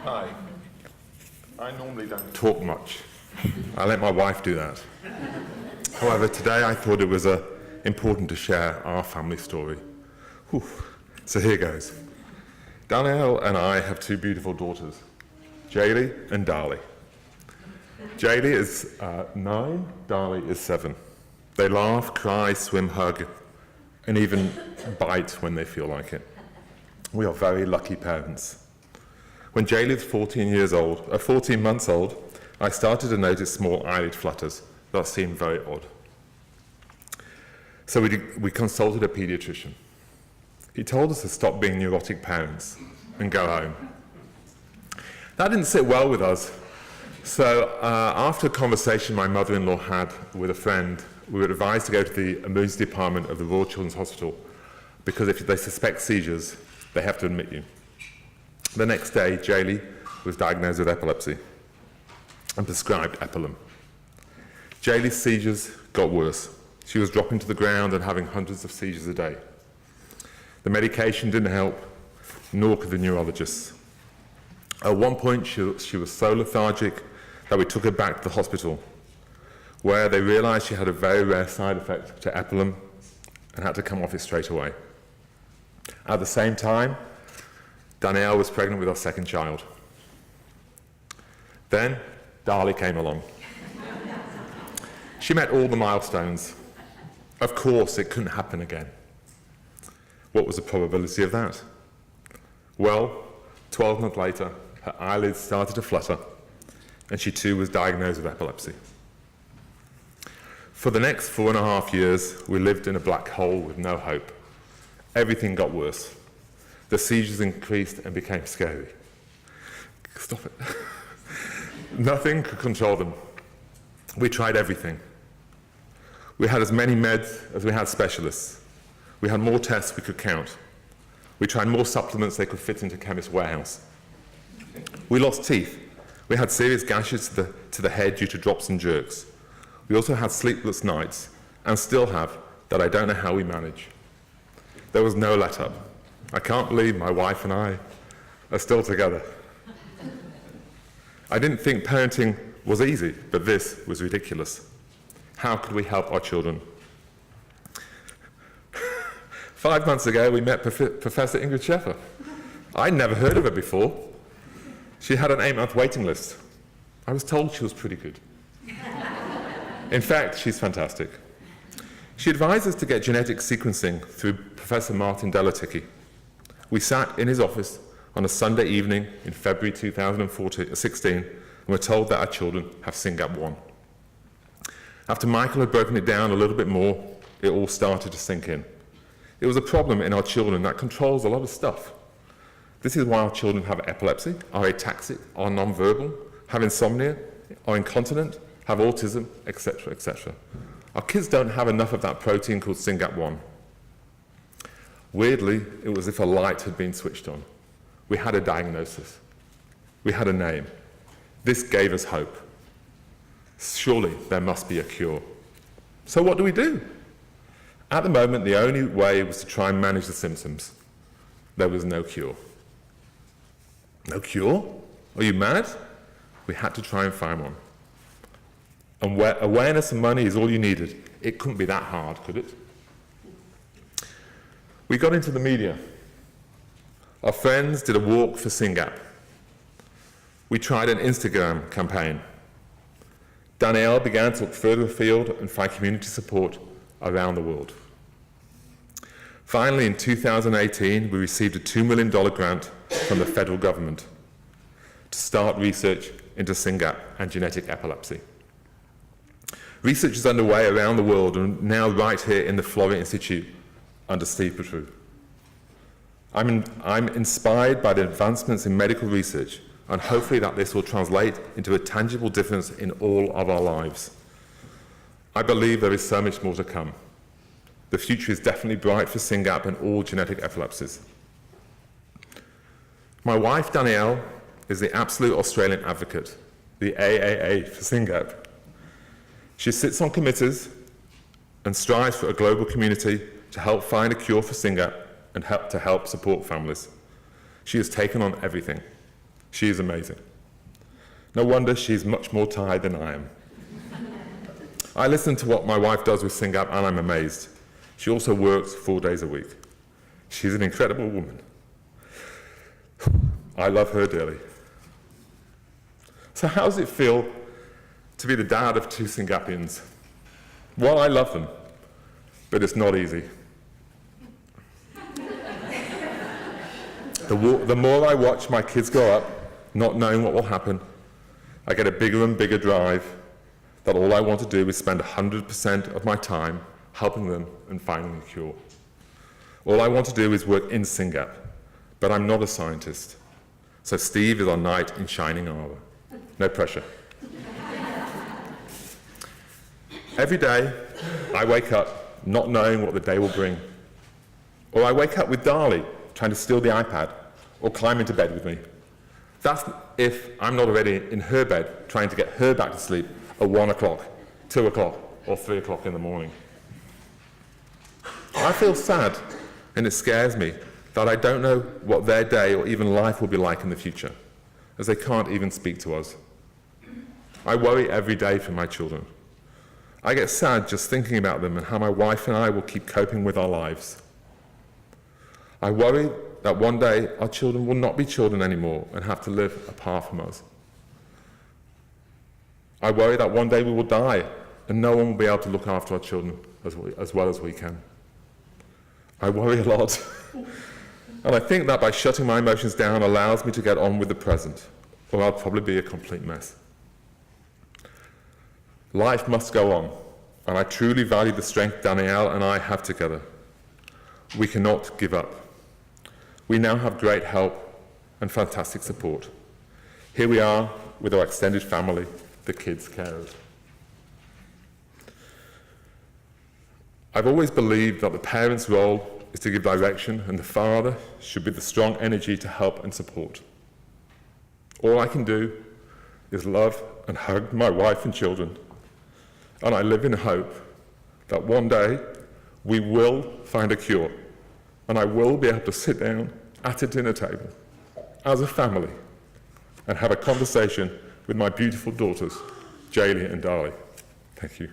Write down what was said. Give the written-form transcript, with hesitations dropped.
Hi. I normally don't talk much. I let my wife do that. However, today I thought it was important to share our family story. Whew. So here goes. Danielle and I have two beautiful daughters, Jaylee and Darlie. Jaylee is 9, Darlie is 7. They laugh, cry, swim, hug, and even bite when they feel like it. We are very lucky parents. When Jaylee was 14 months old, I started to notice small eyelid flutters that seemed very odd. So we consulted a pediatrician. He told us to stop being neurotic parents and go home. That didn't sit well with us. So after a conversation my mother-in-law had with a friend, we were advised to go to the emergency department of the Royal Children's Hospital because if they suspect seizures, they have to admit you. The next day, Jaylee was diagnosed with epilepsy and prescribed Epilum. Jaylee's seizures got worse. She was dropping to the ground and having hundreds of seizures a day. The medication didn't help, nor could the neurologists. At one point, she was so lethargic that we took her back to the hospital, where they realized she had a very rare side effect to Epilum and had to come off it straight away. At the same time, Danielle was pregnant with our second child. Then, Darlie came along. She met all the milestones. Of course, it couldn't happen again. What was the probability of that? Well, 12 months later, her eyelids started to flutter, and she too was diagnosed with epilepsy. For the next 4.5 years, we lived in a black hole with no hope. Everything got worse. The seizures increased and became scary. Stop it. Nothing could control them. We tried everything. We had as many meds as we had specialists. We had more tests we could count. We tried more supplements they could fit into chemist's warehouse. We lost teeth. We had serious gashes to the head due to drops and jerks. We also had sleepless nights, and still have, that I don't know how we manage. There was no let up. I can't believe my wife and I are still together. I didn't think parenting was easy, but this was ridiculous. How could we help our children? 5 months ago, we met Professor Ingrid Scheffer. I'd never heard of her before. She had an 8-month waiting list. I was told she was pretty good. In fact, she's fantastic. She advised us to get genetic sequencing through Professor Martin Delaticki. We sat in his office on a Sunday evening in February 2016 and were told that our children have SYNGAP1. After Michael had broken it down a little bit more, it all started to sink in. It was a problem in our children that controls a lot of stuff. This is why our children have epilepsy, are ataxic, are nonverbal, have insomnia, are incontinent, have autism, etc., etc. Our kids don't have enough of that protein called SYNGAP1. Weirdly, it was as if a light had been switched on. We had a diagnosis. We had a name. This gave us hope. Surely there must be a cure. So what do we do? At the moment, the only way was to try and manage the symptoms. There was no cure. No cure? Are you mad? We had to try and find one. And where awareness and money is all you needed, it couldn't be that hard, could it? We got into the media. Our friends did a walk for SYNGAP. We tried an Instagram campaign. Danielle began to look further afield and find community support around the world. Finally, in 2018, we received a $2 million grant from the federal government to start research into SYNGAP and genetic epilepsy. Research is underway around the world and now right here in the Florida Institute under Steve Petru. I'm inspired by the advancements in medical research and hopefully that this will translate into a tangible difference in all of our lives. I believe there is so much more to come. The future is definitely bright for SYNGAP and all genetic epilepsies. My wife, Danielle, is the absolute Australian advocate, the AAA for SYNGAP. She sits on committees and strives for a global community to help find a cure for SYNGAP and to help support families. She has taken on everything. She is amazing. No wonder she's much more tired than I am. I listen to what my wife does with SYNGAP and I'm amazed. She also works 4 days a week. She's an incredible woman. I love her dearly. So how does it feel to be the dad of 2 SYNGAPians? Well, I love them, but it's not easy. The more I watch my kids grow up, not knowing what will happen, I get a bigger and bigger drive that all I want to do is spend 100% of my time helping them and finding a cure. All I want to do is work in SYNGAP, but I'm not a scientist. So Steve is our knight in shining armor. No pressure. Every day, I wake up not knowing what the day will bring. Or I wake up with Dali trying to steal the iPad or climb into bed with me. That's if I'm not already in her bed trying to get her back to sleep at 1 o'clock, 2 o'clock, or 3 o'clock in the morning. I feel sad, and it scares me that I don't know what their day or even life will be like in the future, as they can't even speak to us. I worry every day for my children. I get sad just thinking about them and how my wife and I will keep coping with our lives. I worry that one day our children will not be children anymore and have to live apart from us. I worry that one day we will die and no one will be able to look after our children as well as we can. I worry a lot. And I think that by shutting my emotions down allows me to get on with the present, or I'll probably be a complete mess. Life must go on, and I truly value the strength Danielle and I have together. We cannot give up. We now have great help and fantastic support. Here we are with our extended family, the kids' carers. I've always believed that the parent's role is to give direction and the father should be the strong energy to help and support. All I can do is love and hug my wife and children, and I live in hope that one day we will find a cure and I will be able to sit down at a dinner table as a family and have a conversation with my beautiful daughters, Jaylee and Dali. Thank you.